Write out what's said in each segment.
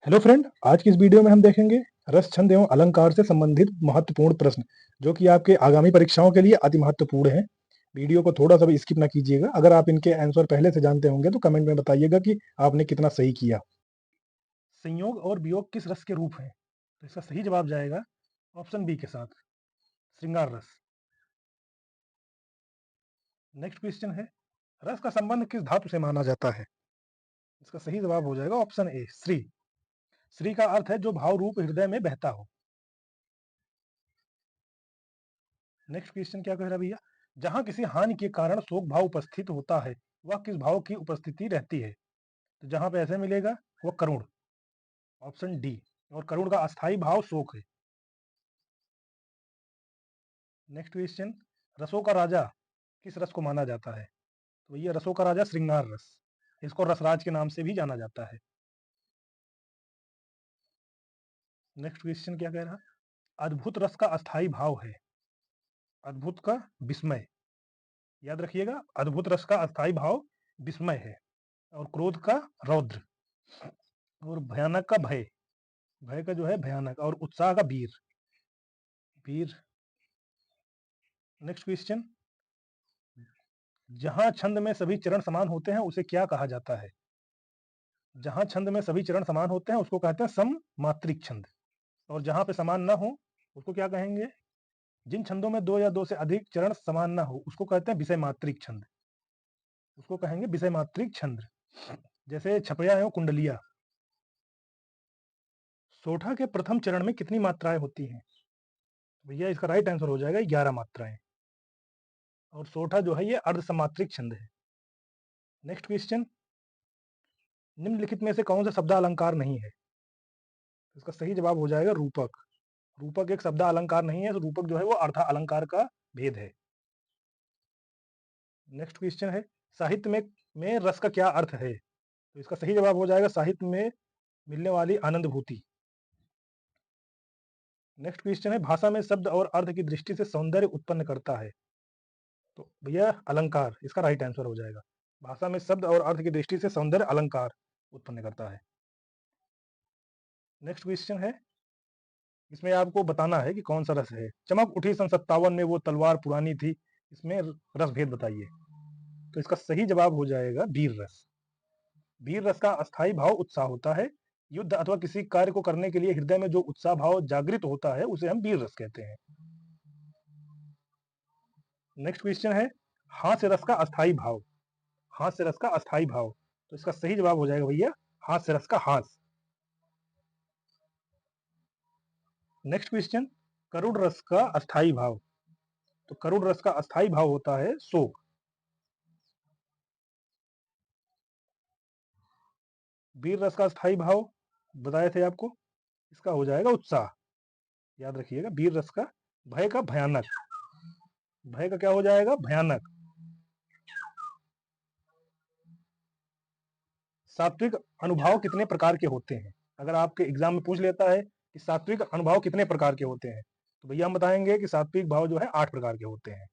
Hello friend, आज की इस वीडियो में हम देखेंगे रस छंद एवं अलंकार से संबंधित महत्वपूर्ण प्रश्न जो कि आपके आगामी परीक्षाओं के लिए अति महत्वपूर्ण हैं। वीडियो को थोड़ा सा भी स्किप ना कीजिएगा। अगर आप इनके आंसर पहले से जानते होंगे तो कमेंट में बताइएगा कि आपने कितना सही किया। संयोग और वियोग किस रस के रूप हैं? तो इसका सही जवाब जाएगा ऑप्शन बी के साथ, श्रृंगार रस। नेक्स्ट क्वेश्चन है, रस का संबंध किस धातु से माना जाता है? इसका सही जवाब हो जाएगा ऑप्शन ए, श्री। श्री का अर्थ है जो भाव रूप हृदय में बहता हो। नेक्स्ट क्वेश्चन क्या कह रहा है भैया, जहां किसी हानि के कारण शोक भाव उपस्थित होता है वह किस भाव की उपस्थिति रहती है? तो जहां पे ऐसे मिलेगा वह करुण, ऑप्शन डी। और करुण का अस्थाई भाव शोक है। नेक्स्ट क्वेश्चन, रसों का राजा किस रस को माना जाता है? तो भैया रसों का राजा श्रृंगार रस, इसको रसराज के नाम से भी जाना जाता है। नेक्स्ट क्वेश्चन क्या कह रहा है, अद्भुत रस का अस्थाई भाव है। अद्भुत का विस्मय, याद रखिएगा, अद्भुत रस का अस्थाई भाव विस्मय है। और क्रोध का रौद्र, और भयानक का भय, भय का जो है भयानक, और उत्साह का वीर, वीर। नेक्स्ट क्वेश्चन, जहां छंद में सभी चरण समान होते हैं उसे क्या कहा जाता है? जहां छंद में सभी चरण समान होते हैं उसको कहते हैं सममात्रिक छंद। और जहां पे समान ना हो उसको क्या कहेंगे? जिन छंदों में दो या दो से अधिक चरण समान ना हो उसको कहते हैं विषय मात्रिक छंद, उसको कहेंगे विषय मात्रिक छंद। जैसे छपया एवं कुंडलिया। सोठा के प्रथम चरण में कितनी मात्राएं होती हैं? भैया इसका राइट आंसर हो जाएगा 11 मात्राएं। और सोठा जो है ये अर्ध समात्रिक छंद है। नेक्स्ट क्वेश्चन, निम्नलिखित में से कौन सा शब्द अलंकार नहीं है? इसका सही जवाब हो जाएगा रूपक। रूपक एक शब्द अलंकार नहीं है, तो रूपक जो है वो अर्थ अलंकार का भेद है। नेक्स्ट क्वेश्चन है, साहित्य में रस का क्या अर्थ है? तो इसका सही जवाब हो जाएगा साहित्य में मिलने वाली आनंदभूति। नेक्स्ट क्वेश्चन है, भाषा में शब्द और अर्थ की दृष्टि से सौंदर्य उत्पन्न करता है। तो भैया अलंकार इसका राइट आंसर हो जाएगा। भाषा में शब्द और अर्थ की दृष्टि से सौंदर्य अलंकार उत्पन्न करता है। नेक्स्ट क्वेश्चन है, इसमें आपको बताना है कि कौन सा रस है। चमक उठी सन 57 में वो तलवार पुरानी थी, इसमें रस भेद बताइए। तो इसका सही जवाब हो जाएगा वीर रस। वीर रस का अस्थाई भाव उत्साह होता है। युद्ध अथवा किसी कार्य को करने के लिए हृदय में जो उत्साह भाव जागृत होता है उसे हम वीर रस कहते हैं। नेक्स्ट क्वेश्चन है, हास्य रस का अस्थाई भाव। हास्य रस का अस्थाई भाव, तो इसका सही जवाब हो जाएगा भैया हास्य रस का हास। नेक्स्ट क्वेश्चन, करुण रस का अस्थाई भाव। तो करुण रस का अस्थाई भाव होता है शोक। वीर रस का स्थायी भाव बताए थे आपको, इसका हो जाएगा उत्साह। याद रखिएगा, वीर रस का। भय का भयानक, भय का क्या हो जाएगा? भयानक। सात्विक अनुभाव कितने प्रकार के होते हैं? अगर आपके एग्जाम में पूछ लेता है कि सात्विक अनुभाव कितने प्रकार के होते हैं, तो भैया हम बताएंगे कि सात्विक भाव जो है 8 प्रकार के होते हैं।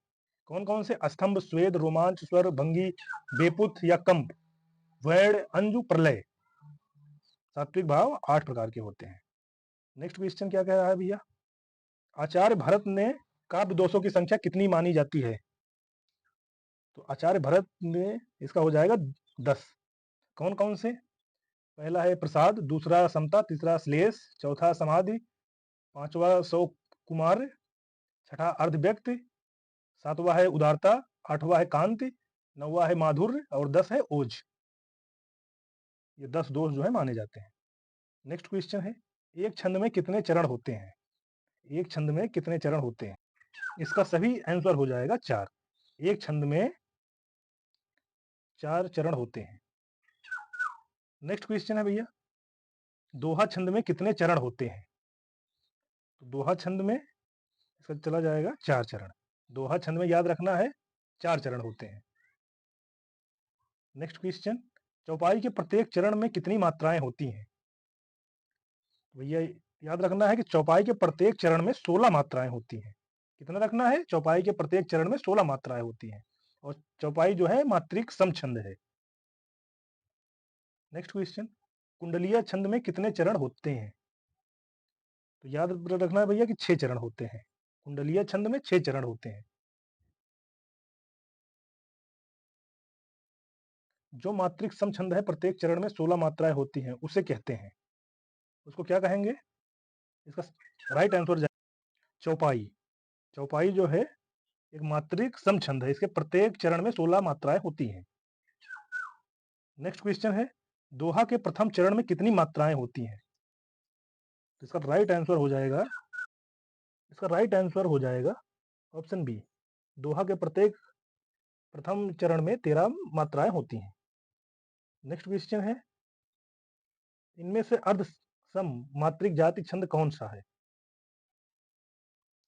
कौन कौन से? स्तंभ, स्वेद, रोमांच, स्वर, भंगी, बेपुत या कंप, वैड़, अंजु, प्रलय। सात्विक भाव 8 प्रकार के होते हैं। नेक्स्ट क्वेश्चन क्या कह रहा है भैया, आचार्य भरत ने काव्य दोषों की संख्या कितनी मानी जाती है? तो आचार्य भरत ने, इसका हो जाएगा 10। कौन कौन से? पहला है प्रसाद, दूसरा समता, तीसरा श्लेष, चौथा समाधि, पांचवा सौ कुमार, छठा अर्ध व्यक्त, सातवां है उदारता, आठवां है कांति, नौवा है माधुर्य, और 10 है ओज। ये 10 दोष जो है माने जाते हैं। नेक्स्ट क्वेश्चन है, एक छंद में कितने चरण होते हैं? एक छंद में कितने चरण होते हैं? इसका सही आंसर हो जाएगा 4। एक छंद में 4 चरण होते हैं। नेक्स्ट क्वेश्चन है भैया, दोहा छंद में कितने चरण होते हैं? तो दोहा छंद में इसका चला जाएगा 4 चरण। दोहा छंद में याद रखना है 4 चरण होते हैं। नेक्स्ट क्वेश्चन, चौपाई के प्रत्येक चरण में कितनी मात्राएं होती हैं? तो भैया याद रखना है कि चौपाई के प्रत्येक चरण में 16 मात्राएं होती हैं। कितना रखना है? चौपाई के प्रत्येक चरण में 16 मात्राएं होती हैं। और चौपाई जो है मात्रिक समछंद है। नेक्स्ट क्वेश्चन, कुंडलीय छंद में कितने चरण होते हैं? तो याद रखना है भैया कि 6 चरण होते हैं। कुंडलीय छंद में 6 चरण होते हैं। जो मात्रिक सम छंद है प्रत्येक चरण में 16 मात्राएं होती हैं उसे कहते हैं, उसको क्या कहेंगे? इसका राइट आंसर चौपाई। चौपाई जो है एक मात्रिक सम छंद है, इसके प्रत्येक चरण में 16 मात्राएं होती हैं। नेक्स्ट क्वेश्चन है, दोहा के प्रथम चरण में कितनी मात्राएं होती हैं? तो इसका राइट आंसर हो जाएगा ऑप्शन बी। दोहा के प्रत्येक प्रथम चरण में 13 मात्राएं होती हैं। नेक्स्ट क्वेश्चन है, इनमें से अर्ध सम मात्रिक जाति छंद कौन सा है?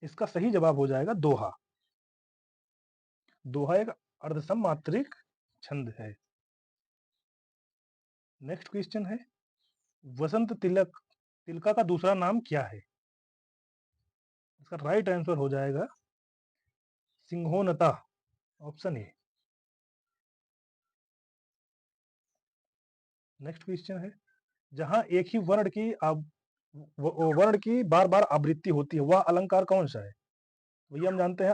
इसका सही जवाब हो जाएगा दोहा। दोहा एक अर्धसम मात्रिक छंद है। नेक्स्ट क्वेश्चन है, वसंत तिलका का दूसरा नाम क्या है? इसका राइट आंसर हो जाएगा सिंहोनता, ऑप्शन ए। नेक्स्ट क्वेश्चन है, जहां एक ही वर्ण की बार बार आवृत्ति होती है वह अलंकार कौन सा है? भैया हम जानते हैं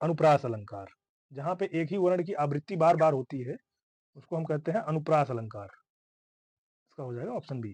अनुप्रास अलंकार। जहां पे एक ही वर्ण की आवृत्ति बार बार होती है उसको हम कहते हैं अनुप्रास अलंकार। इसका हो जाएगा ऑप्शन बी।